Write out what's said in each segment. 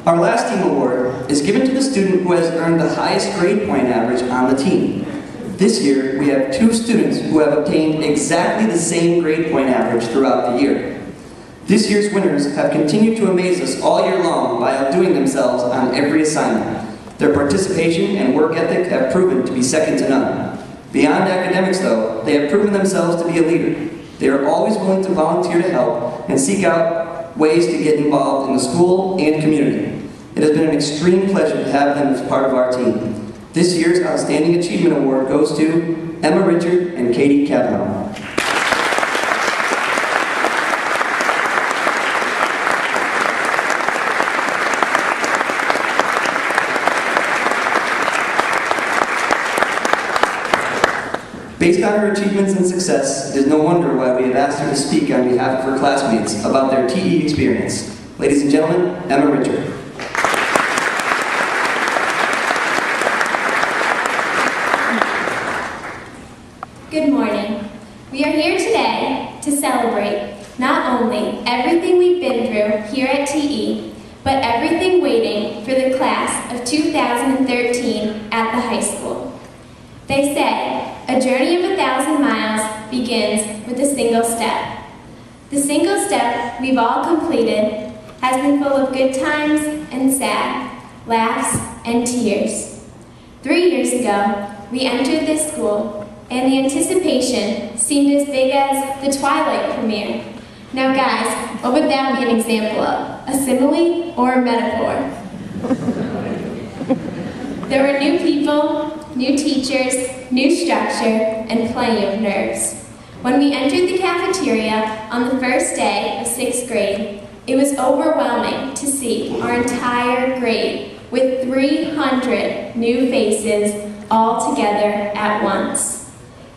Our last team award is given to the student who has earned the highest grade point average on the team. This year, we have 2 students who have obtained exactly the same grade point average throughout the year. This year's winners have continued to amaze us all year long by outdoing themselves on every assignment. Their participation and work ethic have proven to be second to none. Beyond academics, though, they have proven themselves to be a leader. They are always willing to volunteer to help and seek out ways to get involved in the school and community. It has been an extreme pleasure to have them as part of our team. This year's Outstanding Achievement Award goes to Emma Richard and Katie Kavanaugh. Based on her achievements and success, it is no wonder why we have asked her to speak on behalf of her classmates about their TE experience. Ladies and gentlemen, Emma Richard. Good morning. We are here today to celebrate not only everything we've been through here at TE, but everything waiting for the class of 2013 at the high school. They say, a journey of 1,000 miles begins with a single step. The single step we've all completed has been full of good times and sad, laughs and tears. 3 years ago, we entered this school, and the anticipation seemed as big as the Twilight premiere. Now guys, what would that be an example of? A simile or a metaphor? There were new people, new teachers, new structure, and plenty of nerves. When we entered the cafeteria on the first day of 6th grade, it was overwhelming to see our entire grade with 300 new faces all together at once.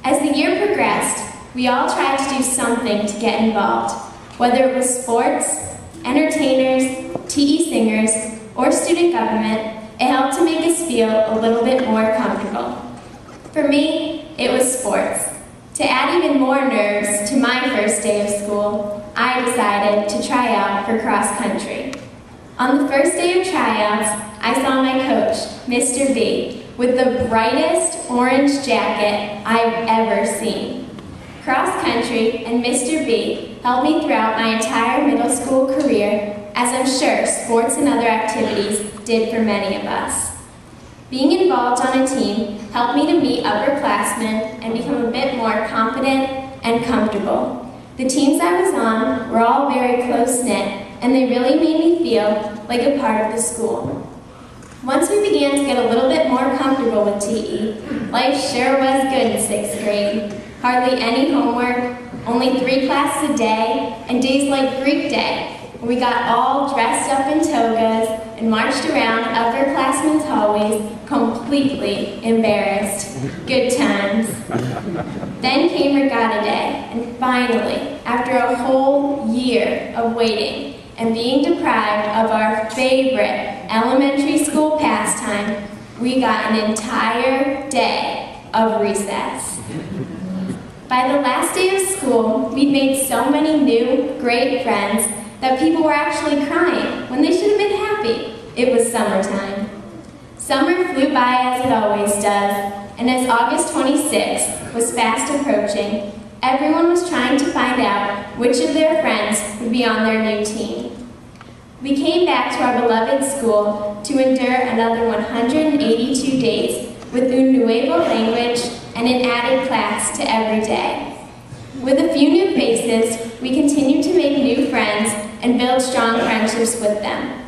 As the year progressed, we all tried to do something to get involved, whether it was sports, entertainers, TE singers, or student government. It helped to make us feel a little bit more comfortable. For me, it was sports. To add even more nerves to my first day of school, I decided to try out for cross country. On the first day of tryouts, I saw my coach, Mr. B, with the brightest orange jacket I've ever seen. Cross country and Mr. B helped me throughout my entire middle school career, as I'm sure sports and other activities did for many of us. Being involved on a team helped me to meet upperclassmen and become a bit more confident and comfortable. The teams I was on were all very close-knit, and they really made me feel like a part of the school. Once we began to get a little bit more comfortable with TE, life sure was good in 6th grade. Hardly any homework, only 3 classes a day, and days like Greek Day, where we got all dressed up in togas and marched around upperclassmen's hallways completely embarrassed. Good times. Then came Regatta Day, and finally, after a whole year of waiting and being deprived of our favorite elementary school pastime, we got an entire day of recess. By the last day of school, we'd made so many new, great friends that people were actually crying when they should have been happy. It was summertime. Summer flew by as it always does, and as August 26th was fast approaching, everyone was trying to find out which of their friends would be on their new team. We came back to our beloved school to endure another 182 days with un nuevo language and an added class to every day. With a few new faces, we continued to make new friends and build strong friendships with them.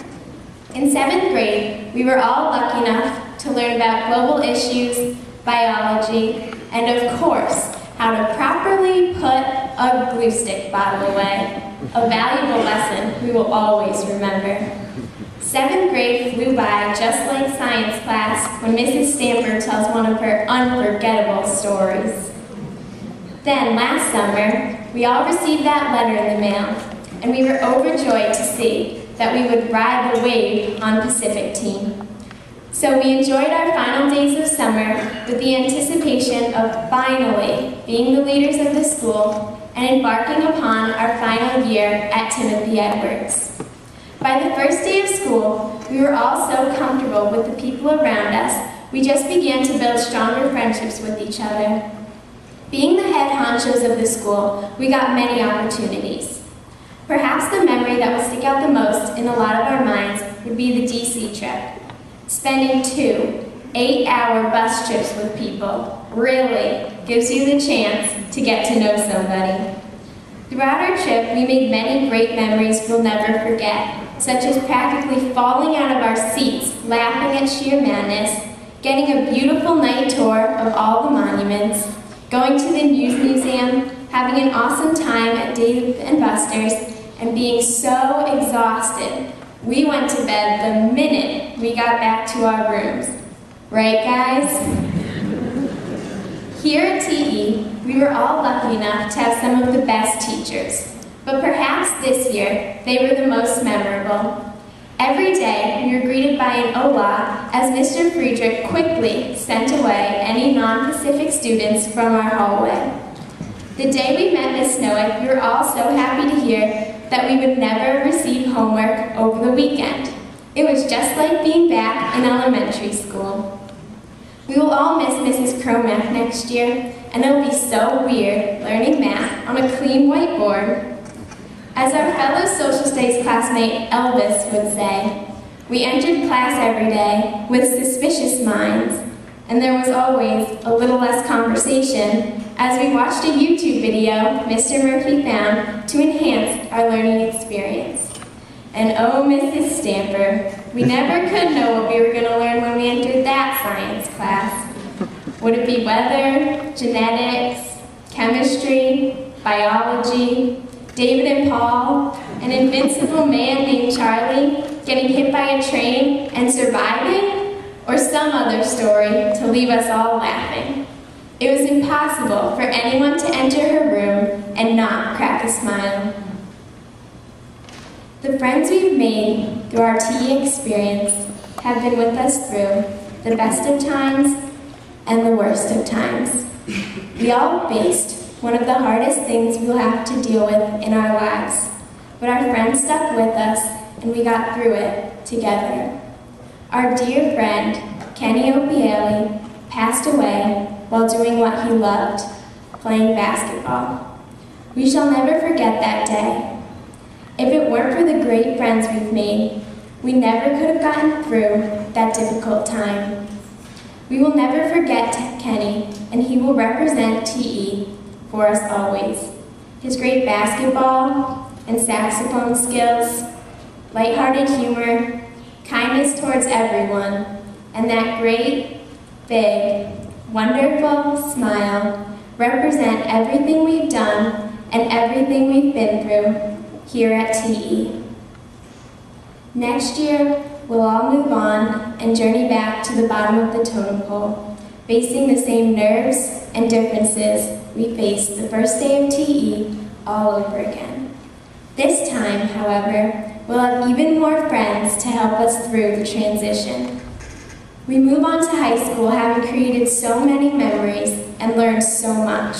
In 7th grade, we were all lucky enough to learn about global issues, biology, and of course, how to properly put a glue stick bottle away, a valuable lesson we will always remember. 7th grade flew by just like science class when Mrs. Stamper tells one of her unforgettable stories. Then, last summer, we all received that letter in the mail, and we were overjoyed to see that we would ride the wave on Pacific Team. So we enjoyed our final days of summer with the anticipation of finally being the leaders of the school and embarking upon our final year at Timothy Edwards. By the first day of school, school, we were all so comfortable with the people around us, we just began to build stronger friendships with each other. Being the head honchos of the school, we got many opportunities. Perhaps the memory that will stick out the most in a lot of our minds would be the DC trip. Spending 2 8-hour bus trips with people really gives you the chance to get to know somebody. Throughout our trip, we made many great memories we'll never forget, such as practically falling out of our seats, laughing at sheer madness, getting a beautiful night tour of all the monuments, going to the News Museum, having an awesome time at Dave & Buster's, and being so exhausted, we went to bed the minute we got back to our rooms. Right, guys? Here at TE, we were all lucky enough to have some of the best teachers, but perhaps this year, they were the most memorable. Every day, we were greeted by an hola as Mr. Friedrich quickly sent away any non-Pacific students from our hallway. The day we met Miss Snowick, we were all so happy to hear that we would never receive homework over the weekend. It was just like being back in elementary school. We will all miss Mrs. Cromack next year, and it will be so weird learning math on a clean whiteboard. As our fellow social studies classmate Elvis would say, we entered class every day with suspicious minds, and there was always a little less conversation as we watched a YouTube video Mr. Murphy found to enhance our learning experience. And oh, Mrs. Stamper, we never could know what we were going to learn when we entered that science class. Would it be weather, genetics, chemistry, biology, David and Paul, an invincible man named Charlie getting hit by a train and surviving, or some other story to leave us all laughing? It was impossible for anyone to enter her room and not crack a smile. The friends we've made through our TE experience have been with us through the best of times and the worst of times. We all faced one of the hardest things we'll have to deal with in our lives, but our friends stuck with us and we got through it together. Our dear friend, Kenny Opieli, passed away while doing what he loved, playing basketball. We shall never forget that day. If it weren't for the great friends we've made, we never could have gotten through that difficult time. We will never forget Kenny, and he will represent TE for us always. His great basketball and saxophone skills, lighthearted humor, kindness towards everyone, and that great, big, wonderful smile represent everything we've done and everything we've been through here at TE. Next year, we'll all move on and journey back to the bottom of the totem pole, facing the same nerves and differences we faced the first day of TE all over again. This time, however, we'll have even more friends to help us through the transition. We move on to high school having created so many memories and learned so much.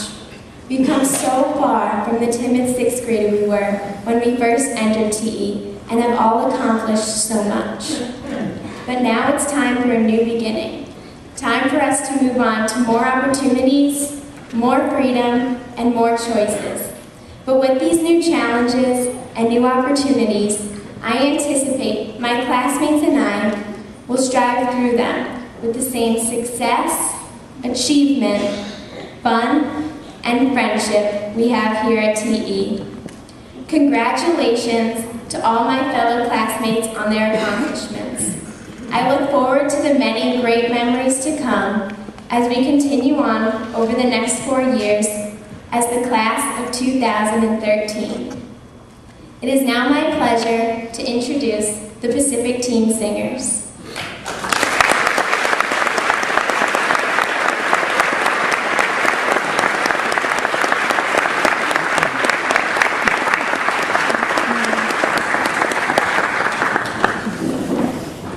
We've come so far from the timid 6th grader we were when we first entered TE and have all accomplished so much. But now it's time for a new beginning. Time for us to move on to more opportunities, more freedom, and more choices. But with these new challenges and new opportunities, I anticipate my classmates and I will strive through them with the same success, achievement, fun, and friendship we have here at TE. Congratulations to all my fellow classmates on their accomplishments. I look forward to the many great memories to come as we continue on over the next 4 years as the class of 2013. It is now my pleasure to introduce the Pacific Team Singers.